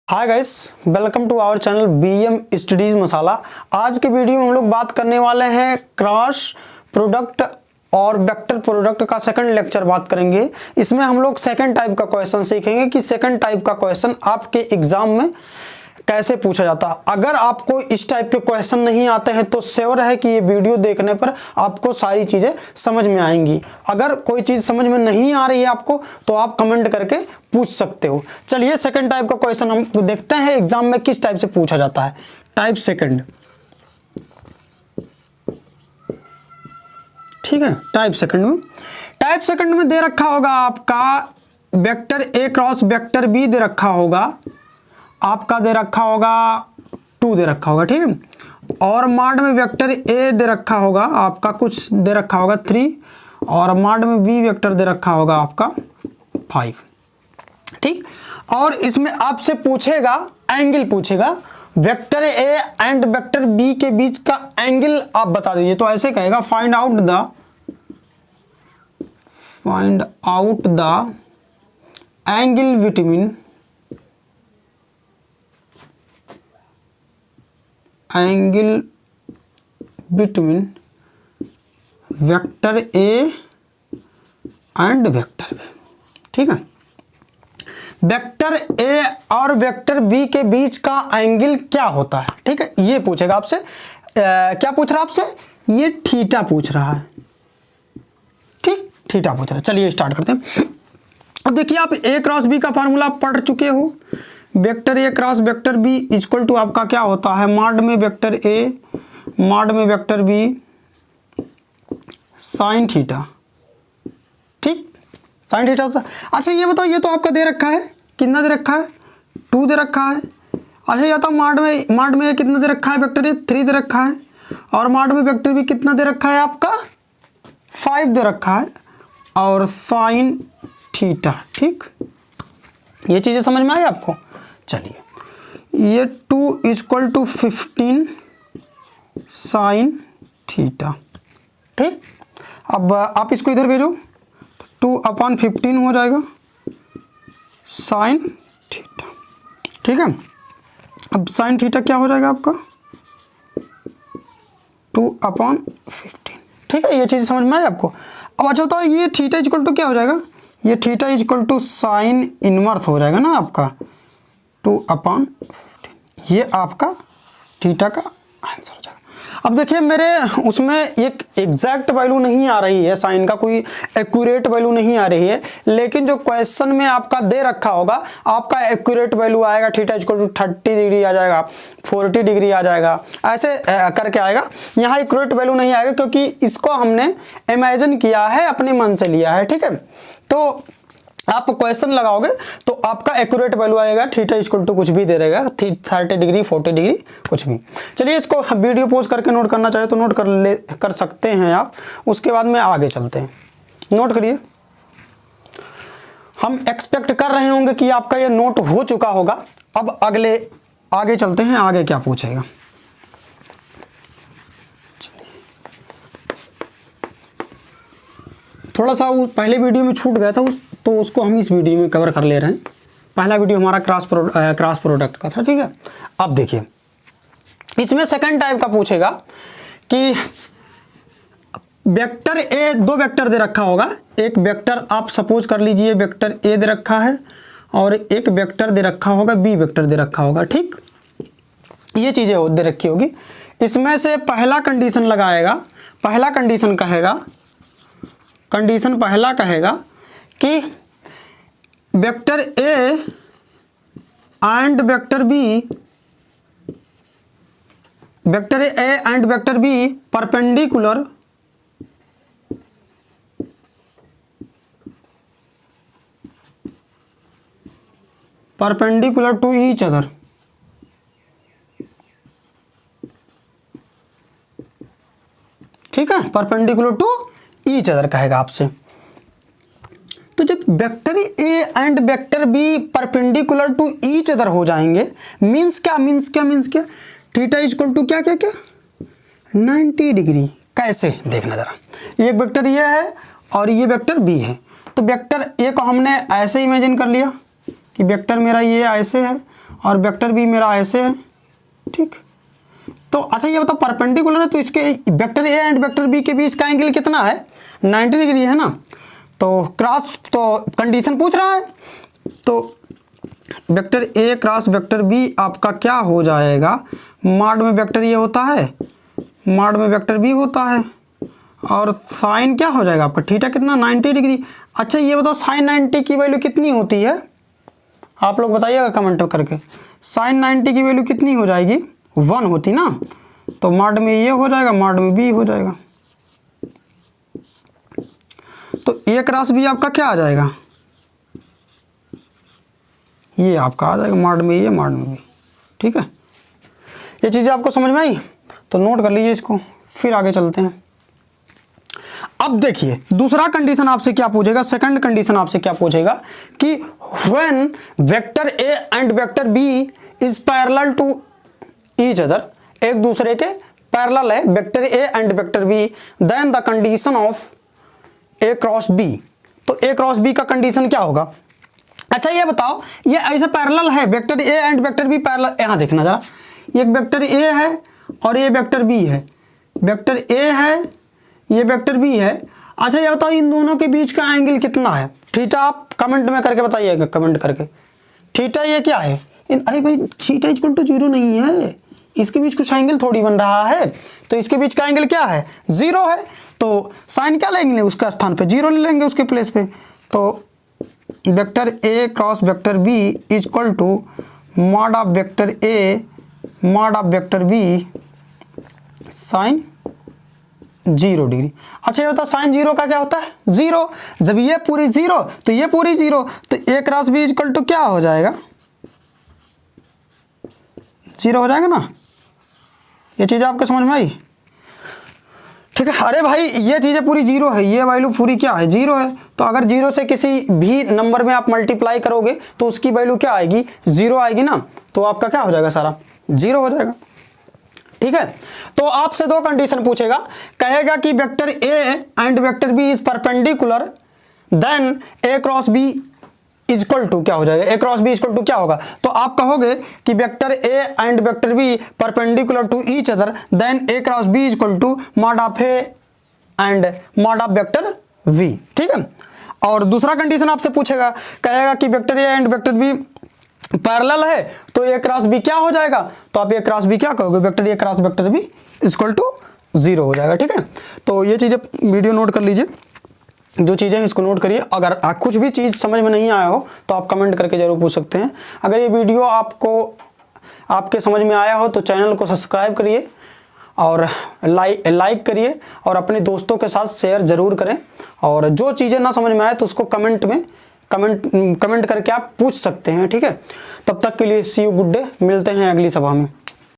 Hi guys, welcome to our channel BM studies Masala. आज के video में हम लोग बात करने वाले हैं क्रॉस प्रोडक्ट और वेक्टर प्रोडक्ट का सेकंड लेक्चर बात करेंगे। इसमें हम लोग सेकंड टाइप का क्वेश्चन सीखेंगे कि सेकंड टाइप का क्वेश्चन आपके एग्जाम में कैसे पूछा जाता है। अगर आपको इस टाइप के क्वेश्चन नहीं आते हैं तो श्योर है कि ये वीडियो देखने पर आपको सारी चीज़ें समझ में आएंगी। अगर कोई चीज़ समझ में नहीं आ रही है आपको तो आप कमेंट करके पूछ सकते हो। चलिए सेकंड टाइप का क्वेश्चन हम देखते हैं एग्जाम में किस टाइप से पूछा जाता है। टाइप सेकंड, ठीक है। टाइप सेकंड में दे रखा होगा आपका vector A cross vector B दे रखा होगा, आपका दे रखा होगा 2 दे रखा होगा, ठीक है। और माड में वेक्टर ए दे रखा होगा आपका कुछ दे रखा होगा 3 और माड में बी वेक्टर दे रखा होगा आपका 5, ठीक। और इसमें आपसे पूछेगा एंगल, पूछेगा vector A and vector B के बीच का एंगल आप बता दीजिए। तो ऐसे कहेगा find out the angle between vector A and vector B, ठीक है। वेक्टर ए और वेक्टर बी के बीच का एंगल क्या होता है, ठीक है। ये पूछेगा आपसे। क्या पूछ रहा है आपसे? ये थीटा पूछ रहा है, ठीक, थीटा पूछ रहा है। चलिए स्टार्ट करते हैं। अब देखिए आप ए क्रॉस बी का फार्मूला पढ़ चुके हो। Vector A cross vector B equal to आपका क्या होता है, मॉड में वेक्टर ए मॉड में वेक्टर बी साइन थीटा, ठीक, साइन थीटा होता है। अच्छा ये बताओ, ये तो आपका दे रखा है, कितना दे रखा है? 2 दे रखा है। अच्छा ये तो मॉड में कितना दे रखा है? वेक्टर ए 3 दे रखा है और मॉड में वेक्टर बी कितना दे रखा है आपका? 5 दे रखा है और साइन थीटा, ठीक। ये चीज़ें समझ में आई आपको? चलिए ये 2 इक्वल टू 15 साइन थीटा, ठीक। अब आप इसको इधर भेजो, 2/15 हो जाएगा साइन थीटा, ठीक है। अब साइन थीटा क्या हो जाएगा आपका? 2/15, ठीक है। ये चीज़ समझ में आई आपको? अब अच्छा तो ये थीटा इक्वल टू क्या हो जाएगा? ये theta equal to sine inverse हो जाएगा ना आपका 2/15। ये आपका थीटा का आंसर हो जाएगा। अब देखिए मेरे उसमें एक एग्जैक्ट वैल्यू नहीं आ रही है, साइन का कोई एक्यूरेट वैल्यू नहीं आ रही है, लेकिन जो क्वेश्चन में आपका दे रखा होगा आपका एक्यूरेट वैल्यू आएगा। थीटा इक्वल टू 30 डिग्री आ जाएगा, 40 डिग्री आ जाएगा, ऐसे करके आएगा। यहाँ एक्यूरेट वैल्यू नहीं आएगा क्योंकि इसको हमने इमेजिन किया है, अपने मन से लिया है, ठीक है। तो आप क्वेश्चन लगाओगे तो आपका एक्यूरेट वैल्यू आएगा थीटा इक्वल टू कुछ भी दे देगा, 30 डिग्री 40 डिग्री कुछ भी। चलिए इसको वीडियो पॉज करके नोट करना चाहे तो नोट कर सकते हैं आप। उसके बाद में आगे चलते हैं, नोट करिए। हम एक्सपेक्ट कर रहे होंगे कि आपका ये नोट हो चुका होगा। अब आगे चलते हैं, आगे क्या पूछेगा। थोड़ा सा वो पहले वीडियो में छूट गया था तो उसको हम इस वीडियो में कवर कर ले रहे हैं। पहला वीडियो हमारा क्रॉस प्रोडक्ट का था, ठीक है। अब देखिए इसमें सेकंड टाइप का पूछेगा कि वेक्टर ए, 2 वेक्टर दे रखा होगा। एक वेक्टर आप सपोज कर लीजिए वेक्टर ए दे रखा है और एक वेक्टर दे रखा होगा बी वेक्टर दे रखा होगा, ठीक। ये चीज़ें दे रखी होगी। इसमें से पहला कंडीशन लगाएगा, पहला कंडीशन पहला कहेगा कि vector A and vector B perpendicular to each other, ठीक है। परपेंडिकुलर टू ईच अदर कहेगा आपसे। तो जब vector A and vector B perpendicular to each other हो जाएंगे, मीन्स क्या थीटा इक्वल टू क्या 90 डिग्री। कैसे देखना जरा, एक वेक्टर ये है और ये वेक्टर बी है। तो वेक्टर ए को हमने ऐसे इमेजिन कर लिया कि वेक्टर मेरा ये ऐसे है और वेक्टर बी मेरा ऐसे है, ठीक। तो अच्छा ये बताओ परपेंडिकुलर है तो इसके vector A and vector B के बीच का एंगल कितना है, 90 डिग्री है ना। तो क्रॉस, तो कंडीशन पूछ रहा है, तो vector A cross vector B आपका क्या हो जाएगा, मॉड में वेक्टर ए होता है, मॉड में वेक्टर बी होता है, और साइन क्या हो जाएगा आपका थीटा कितना, 90 डिग्री। अच्छा ये बताओ साइन 90 की वैल्यू कितनी होती है, आप लोग बताइएगा कमेंट करके। साइन 90 की वैल्यू कितनी हो जाएगी, 1 होती ना। तो मॉड में ये हो जाएगा, मॉड में बी हो जाएगा। तो ए क्रॉस बी आपका क्या आ जाएगा, ये आपका आ जाएगा मॉड में ये, मॉड में बी, ठीक है। ये चीज़ें आपको समझ में आई तो नोट कर लीजिए इसको, फिर आगे चलते हैं। अब देखिए दूसरा कंडीशन आपसे क्या पूछेगा, सेकंड कंडीशन आपसे क्या पूछेगा कि when vector A and vector B is parallel to each other, एक दूसरे के पैरेलल है vector A and vector B, then the condition of A cross B. तो ए क्रॉस बी का कंडीशन क्या होगा। अच्छा ये बताओ ये ऐसे पैरेलल है, vector A and vector B parallel, यहाँ देखना जरा, ये वेक्टर ए है और ये वेक्टर बी है, वेक्टर ए है ये वेक्टर बी है। अच्छा ये बताओ इन दोनों के बीच का एंगल कितना है, थीटा आप कमेंट में करके बताइएगा, कमेंट करके थीटा ये क्या है। अरे भाई थीटा इक्वल टू 0 नहीं है, इसके बीच कुछ एंगल थोड़ी बन रहा है, तो इसके बीच का एंगल क्या है, 0 है। तो साइन क्या लेंगे, उसका स्थान पे 0 ले लेंगे उसके प्लेस पे। तो vector A cross vector B equal to mod of vector A mod of vector B sine 0 degree. अच्छा ये बताओ साइन 0 का क्या होता है, 0। जब ये पूरी 0 तो ये पूरी 0, तो A cross B equal to क्या हो जाएगा, 0 हो जाएगा ना। ये चीज़ आपको समझ में आई, ठीक है। अरे भाई ये चीज़ें पूरी 0 है, ये वैल्यू पूरी क्या है, 0 है। तो अगर 0 से किसी भी नंबर में आप मल्टीप्लाई करोगे तो उसकी वैल्यू क्या आएगी, 0 आएगी ना। तो आपका क्या हो जाएगा, सारा 0 हो जाएगा, ठीक है। तो आपसे दो कंडीशन पूछेगा, कहेगा कि vector A and vector B is perpendicular, then A cross B equal to क्या हो जाएगा, A cross B equal to क्या होगा। तो आप कहोगे कि vector A and vector B perpendicular to each other, then A cross B equal to mod of A and mod of vector V, ठीक है। और दूसरा कंडीशन आपसे पूछेगा, कहेगा कि vector A and vector B parallel है, तो ए क्रॉस बी क्या हो जाएगा। तो आप ए क्रॉस बी क्या कहोगे, vector A cross vector B equal to 0 हो जाएगा, ठीक है। तो ये चीज़ें वीडियो नोट कर लीजिए, जो चीज़ें हैं इसको नोट करिए। अगर कुछ भी चीज़ समझ में नहीं आया हो तो आप कमेंट करके ज़रूर पूछ सकते हैं। अगर ये वीडियो आपके समझ में आया हो तो चैनल को सब्सक्राइब करिए और लाइक करिए और अपने दोस्तों के साथ शेयर ज़रूर करें। और जो चीज़ें ना समझ में आए तो उसको कमेंट करके आप पूछ सकते हैं, ठीक है। तब तक के लिए सी यू, गुड डे, मिलते हैं अगली सभा में।